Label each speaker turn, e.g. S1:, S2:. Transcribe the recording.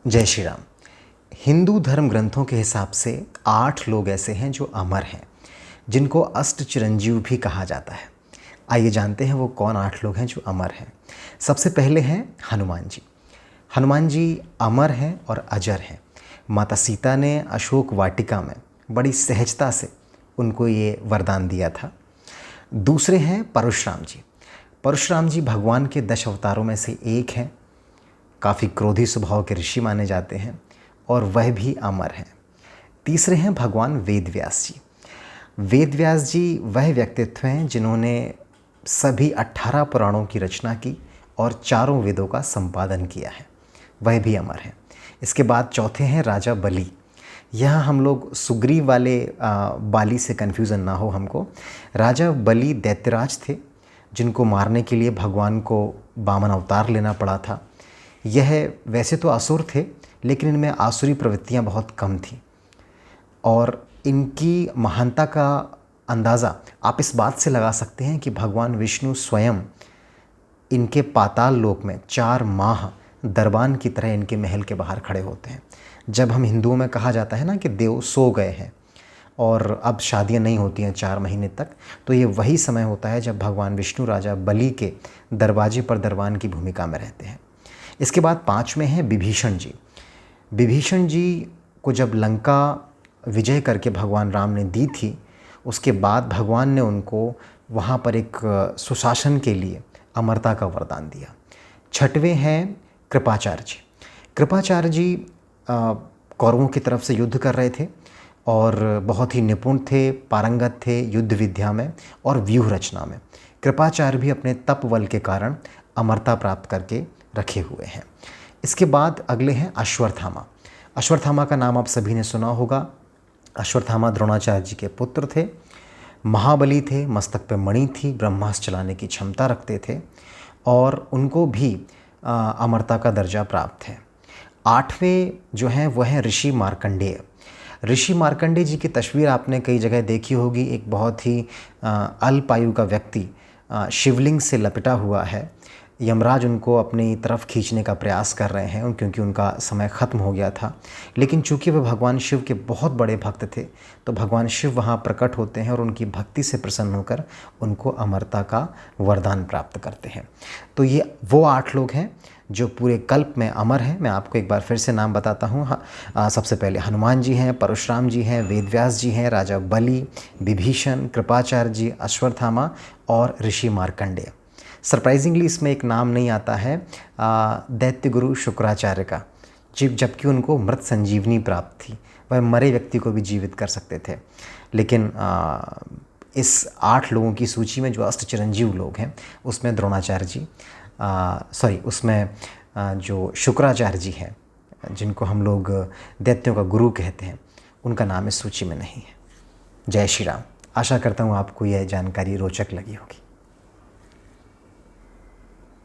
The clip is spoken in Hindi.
S1: जय श्री राम। हिंदू धर्म ग्रंथों के हिसाब से 8 लोग ऐसे हैं जो अमर हैं, जिनको अष्ट चिरंजीव भी कहा जाता है। आइए जानते हैं वो कौन 8 लोग हैं जो अमर हैं। सबसे पहले हैं हनुमान जी। हनुमान जी अमर हैं और अजर हैं। माता सीता ने अशोक वाटिका में बड़ी सहजता से उनको ये वरदान दिया था। दूसरे हैं परशुराम जी। परशुराम जी भगवान के 10 अवतारों में से एक हैं। काफ़ी क्रोधी स्वभाव के ऋषि माने जाते हैं और वह भी अमर हैं। तीसरे हैं भगवान वेद व्यास जी। वेद व्यास जी वह व्यक्तित्व हैं जिन्होंने सभी 18 पुराणों की रचना की और चारों वेदों का संपादन किया है, वह भी अमर हैं। इसके बाद चौथे हैं राजा बलि। यहाँ हम लोग सुग्रीव वाले बाली से कन्फ्यूज़न ना हो हमको। राजा बलि दैत्यराज थे जिनको मारने के लिए भगवान को वामन अवतार लेना पड़ा था। यह वैसे तो असुर थे, लेकिन इनमें आसुरी प्रवृत्तियाँ बहुत कम थीं और इनकी महानता का अंदाज़ा आप इस बात से लगा सकते हैं कि भगवान विष्णु स्वयं इनके पाताल लोक में 4 माह दरबान की तरह इनके महल के बाहर खड़े होते हैं। जब हम हिंदुओं में कहा जाता है ना कि देव सो गए हैं और अब शादियां नहीं होती हैं 4 महीने तक, तो ये वही समय होता है जब भगवान विष्णु राजा बलि के दरवाजे पर दरबान की भूमिका में रहते हैं। इसके बाद 5 में हैं विभीषण जी। विभीषण जी को जब लंका विजय करके भगवान राम ने दी थी, उसके बाद भगवान ने उनको वहाँ पर एक सुशासन के लिए अमरता का वरदान दिया। 6वें हैं कृपाचार्य जी। कृपाचार्य जी कौरवों की तरफ से युद्ध कर रहे थे और बहुत ही निपुण थे, पारंगत थे युद्ध विद्या में और व्यूह रचना में। कृपाचार्य भी अपने तप बल के कारण अमरता प्राप्त करके रखे हुए हैं। इसके बाद अगले हैं अश्वत्थामा। अश्वत्थामा का नाम आप सभी ने सुना होगा। अश्वत्थामा द्रोणाचार्य जी के पुत्र थे, महाबली थे, मस्तक पे मणि थी, ब्रह्मास्त्र चलाने की क्षमता रखते थे और उनको भी अमरता का दर्जा प्राप्त है। 8वें जो हैं वह हैं ऋषि मार्कंडेय। ऋषि मार्कंडेय जी की तस्वीर आपने कई जगह देखी होगी। एक बहुत ही अल्पायु का व्यक्ति शिवलिंग से लपेटा हुआ है। यमराज उनको अपनी तरफ खींचने का प्रयास कर रहे हैं क्योंकि उनका समय ख़त्म हो गया था, लेकिन चूंकि वे भगवान शिव के बहुत बड़े भक्त थे तो भगवान शिव वहाँ प्रकट होते हैं और उनकी भक्ति से प्रसन्न होकर उनको अमरता का वरदान प्राप्त करते हैं। तो ये वो 8 लोग हैं जो पूरे कल्प में अमर हैं। मैं आपको एक बार फिर से नाम बताता हूँ। सबसे पहले हनुमान जी हैं, परशुराम जी हैं, वेद व्यास जी हैं, राजा बलि, विभीषण, कृपाचार्य जी, अश्वत्थामा और ऋषि मार्कंडेय। सरप्राइजिंगली इसमें एक नाम नहीं आता है दैत्य गुरु शुक्राचार्य का, जबकि उनको मृत संजीवनी प्राप्त थी। वह मरे व्यक्ति को भी जीवित कर सकते थे। लेकिन इस 8 लोगों की सूची में जो अष्ट चिरंजीव लोग हैं उसमें द्रोणाचार्य जी उसमें जो शुक्राचार्य जी हैं, जिनको हम लोग दैत्यों का गुरु कहते हैं, उनका नाम इस सूची में नहीं है। जय श्री राम। आशा करता हूँ आपको यह जानकारी रोचक लगी होगी।